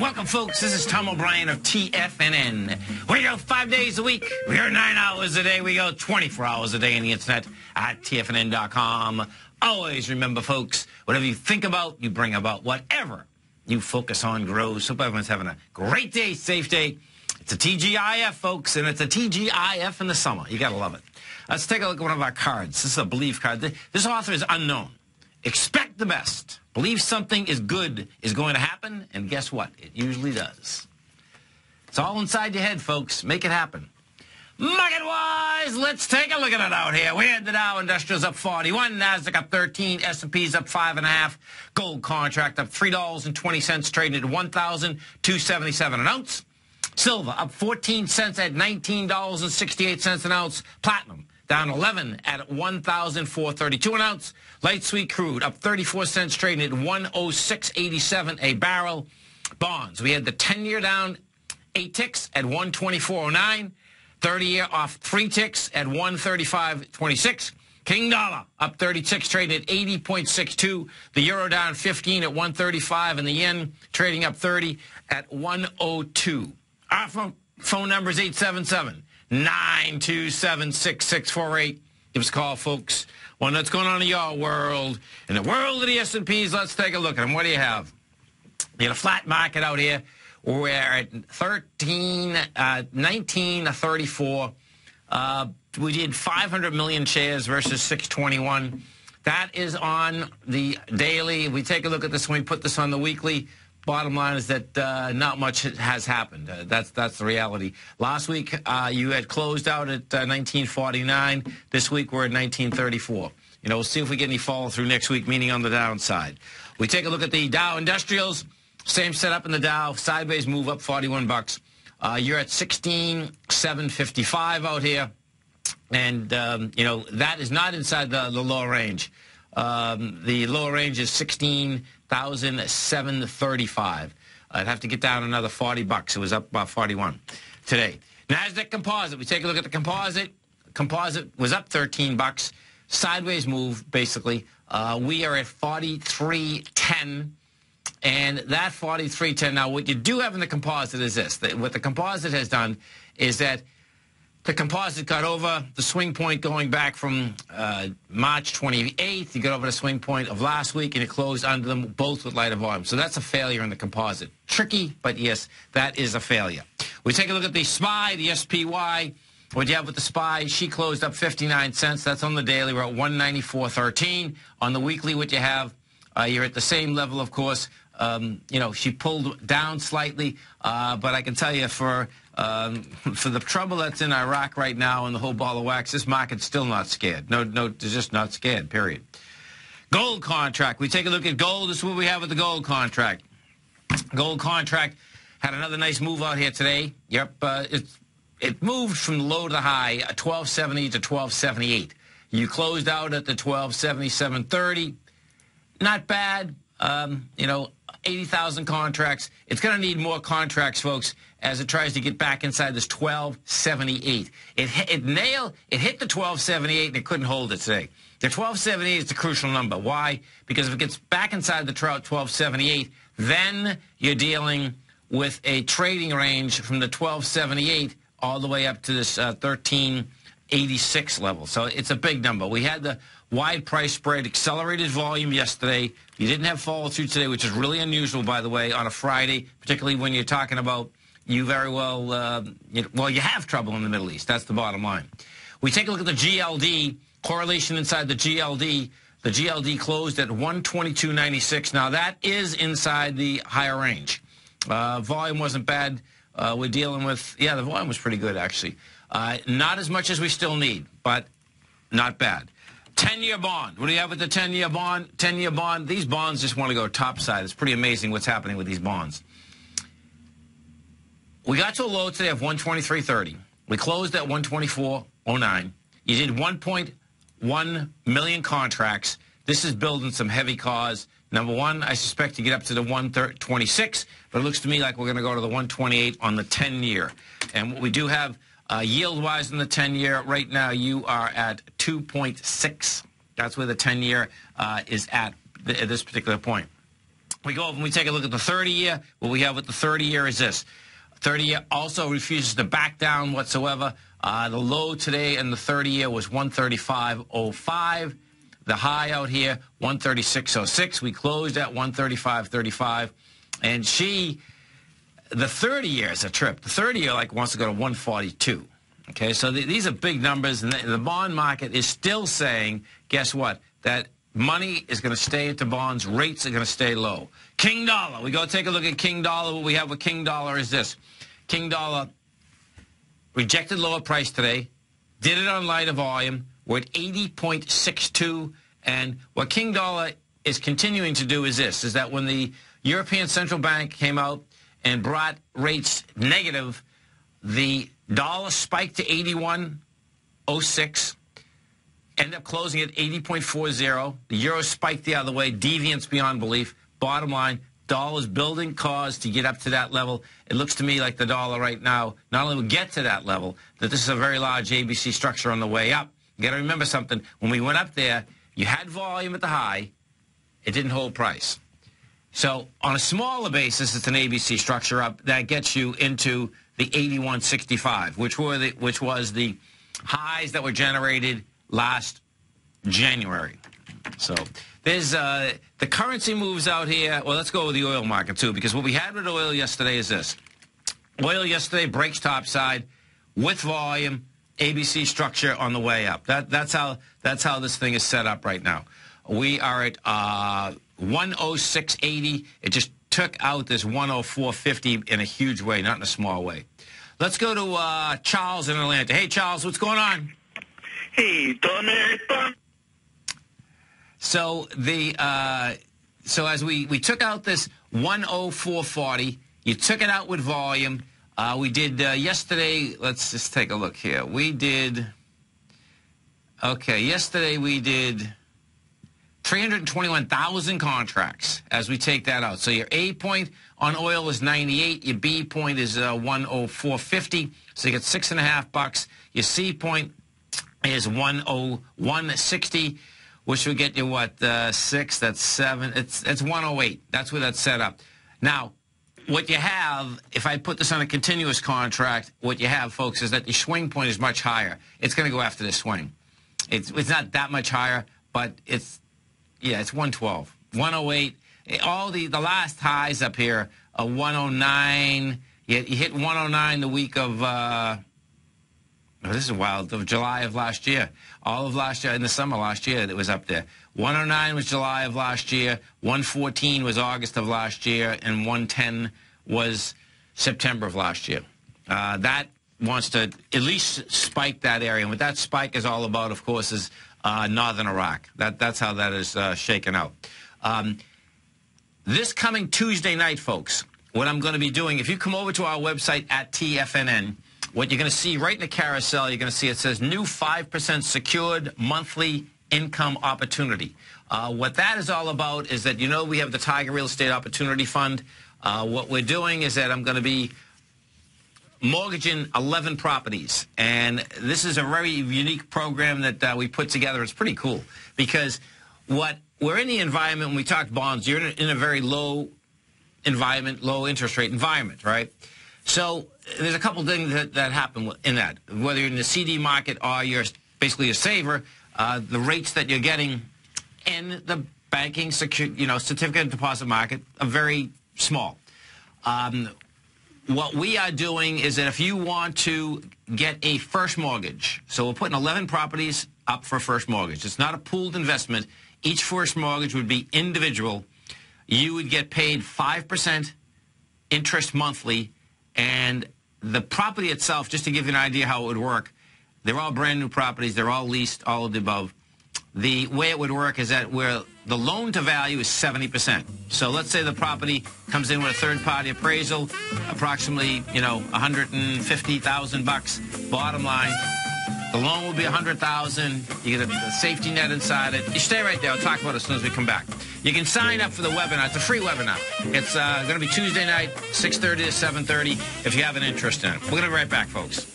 Welcome, folks. This is Tom O'Brien of TFNN. We go 5 days a week. We go 9 hours a day. We go 24 hours a day on the internet at TFNN.com. Always remember, folks, whatever you think about, you bring about. Whatever you focus on grows. Hope everyone's having a great day, safe day. It's a TGIF, folks, and it's a TGIF in the summer. You got to love it. Let's take a look at one of our cards. This is a belief card. This author is unknown. Expect the best. Believe something is good is going to happen, and guess what? It usually does. It's all inside your head, folks. Make it happen. Market-wise, let's take a look at it out here. We had the Dow Industrials up 41, Nasdaq up 13, S&P's up 5.5, gold contract up $3.20, trading at $1,277 an ounce. Silver up 14 cents at $19.68 an ounce. Platinum down 11 at $1,432 an ounce. Light sweet crude up 34 cents, trading at $106.87 a barrel. Bonds, we had the 10-year down 8 ticks at 124.09. 30-year off 3 ticks at 135.26. King dollar up 36, trading at 80.62. The euro down 15 at 135, and the yen trading up 30 at 102. Our phone number is 877-927-6648. Give us a call, folks. Well, what's going on in your world? In the world of the S&Ps, let's take a look at them. What do you have? You got a flat market out here. We're at 1934. We did 500 million shares versus 621. That is on the daily. We take a look at this when we put this on the weekly. Bottom line is that not much has happened. That's the reality. Last week, you had closed out at 1949. This week, we're at 1934. You know, we'll see if we get any follow through next week, meaning on the downside. We take a look at the Dow Industrials. Same setup in the Dow. Sideways move up 41 bucks. You're at 16,755 out here. And, you know, that is not inside the lower range. The lower range is 16,735. I'd have to get down another 40 bucks. It was up about 41 today. Nasdaq Composite. We take a look at the composite. Composite was up 13 bucks. Sideways move, basically. We are at 43.10. And that 43.10. Now, what you do have in the composite is this. What the composite has done is that the composite got over the swing point going back from March 28th. You got over the swing point of last week, and it closed under them both with lighter volume. So that's a failure in the composite. Tricky, but yes, that is a failure. We take a look at the SPY, the SPY. What you have with the SPY, she closed up 59 cents. That's on the daily. We're at 194.13. On the weekly, what you have, you're at the same level, of course. You know, she pulled down slightly, but I can tell you for the trouble that's in Iraq right now and the whole ball of wax, this market's still not scared. No, they're just not scared, period. Gold contract. We take a look at gold. This is what we have with the gold contract. Gold contract had another nice move out here today. Yep, it moved from the low to the high, 1270 to 1278. You closed out at the 1277.30. Not bad. You know, 80,000 contracts. It's going to need more contracts, folks, as it tries to get back inside this 1278. It hit the 1278, and it couldn't hold it today. The 1278 is the crucial number. Why? Because if it gets back inside the 1278, then you're dealing with a trading range from the 1278 all the way up to this 1386 level. So it's a big number. We had the wide price spread, accelerated volume yesterday. You didn't have follow-through today, which is really unusual, by the way, on a Friday, particularly when you're talking about you very well, well, you have trouble in the Middle East. That's the bottom line. We take a look at the GLD, correlation inside the GLD. The GLD closed at 122.96. Now, that is inside the higher range. Volume wasn't bad. We're dealing with, yeah, the volume was pretty good, actually. Not as much as we still need, but not bad. 10-year bond. What do you have with the 10-year bond? 10-year bond. These bonds just want to go topside. It's pretty amazing what's happening with these bonds. We got to a low today of 123.30. We closed at 124.09. You did 1.1 million contracts. This is building some heavy cause. Number one, I suspect to get up to the 126, but it looks to me like we're going to go to the 128 on the 10-year. And what we do have yield-wise in the 10-year, right now you are at 2.6. That's where the 10-year is at this particular point. We go over and we take a look at the 30-year. What we have with the 30-year is this. 30-year also refuses to back down whatsoever. The low today in the 30-year was 135.05. The high out here, 136.06. We closed at 135.35. And the 30-year is a trip. The 30-year wants to go to 142. Okay, so these are big numbers, and the bond market is still saying, guess what, that money is going to stay into bonds, rates are going to stay low. King dollar, we go take a look at King dollar. What we have with King dollar is this. King dollar rejected lower price today, did it on lighter volume. We're at 80.62, and what King dollar is continuing to do is this, is that when the European Central Bank came out and brought rates negative, the dollar spiked to 81.06, ended up closing at 80.40. The euro spiked the other way, deviance beyond belief. Bottom line, dollar's building cause to get up to that level. It looks to me like the dollar right now not only will get to that level, that this is a very large ABC structure on the way up. You got to remember something. When we went up there, you had volume at the high. It didn't hold price. So on a smaller basis, it's an ABC structure up. That gets you into the 81.65, which was the highs that were generated last January. So there's the currency moves out here. Well, let's go with the oil market, too, because what we had with oil yesterday is this. Oil yesterday breaks topside with volume, ABC structure on the way up. That's how this thing is set up right now. We are at 106.80. It just took out this 104.50 in a huge way, not in a small way. Let's go to Charles in Atlanta. Hey, Charles, what's going on? Hey, Tommy. So so as we took out this 104.40, you took it out with volume. We did yesterday. Let's just take a look here. Yesterday we did 321,000 contracts as we take that out. So your A point on oil is 98. Your B point is 104.50. So you get $6.50. Your C point is 101.60, which will get you what, 6? That's 7. It's 108. That's where that's set up. Now, what you have, if I put this on a continuous contract, what you have, folks, is that the swing point is much higher. It's going to go after this swing. It's not that much higher, but it's 112, 108. All the last highs up here are 109. You hit 109 the week of, this is wild, of July of last year. All of last year, in the summer last year, it was up there. 109 was July of last year. 114 was August of last year. And 110 was September of last year. That wants to at least spike that area. And what that spike is all about, of course, is northern Iraq. That's how that is shaken out. This coming Tuesday night, folks, what I'm going to be doing, if you come over to our website at TFNN, what you're going to see right in the carousel, you're going to see it says new 5% secured monthly income opportunity. What that is all about is that, we have the Tiger Real Estate Opportunity Fund. What we're doing is that I'm going to be mortgaging 11 properties. And this is a very unique program that we put together. It's pretty cool because we're in the environment, when we talk bonds, you're in a very low environment, low interest rate environment, right? So there's a couple things that happen in that. Whether you're in the CD market or you're basically a saver, the rates that you're getting in the banking certificate of deposit market are very small. What we are doing is that if you want to get a first mortgage, so we're putting 11 properties up for first mortgage. It's not a pooled investment. Each first mortgage would be individual. You would get paid 5% interest monthly, and the property itself, just to give you an idea how it would work, they're all brand new properties. They're all leased, all of the above. The way it would work is that where the loan to value is 70%. So let's say the property comes in with a third-party appraisal, approximately, $150,000. Bottom line, the loan will be $100,000. You get a safety net inside it. You stay right there. I'll talk about it as soon as we come back. You can sign up for the webinar. It's a free webinar. It's going to be Tuesday night, 6:30 to 7:30, if you have an interest in it. We're going to be right back, folks.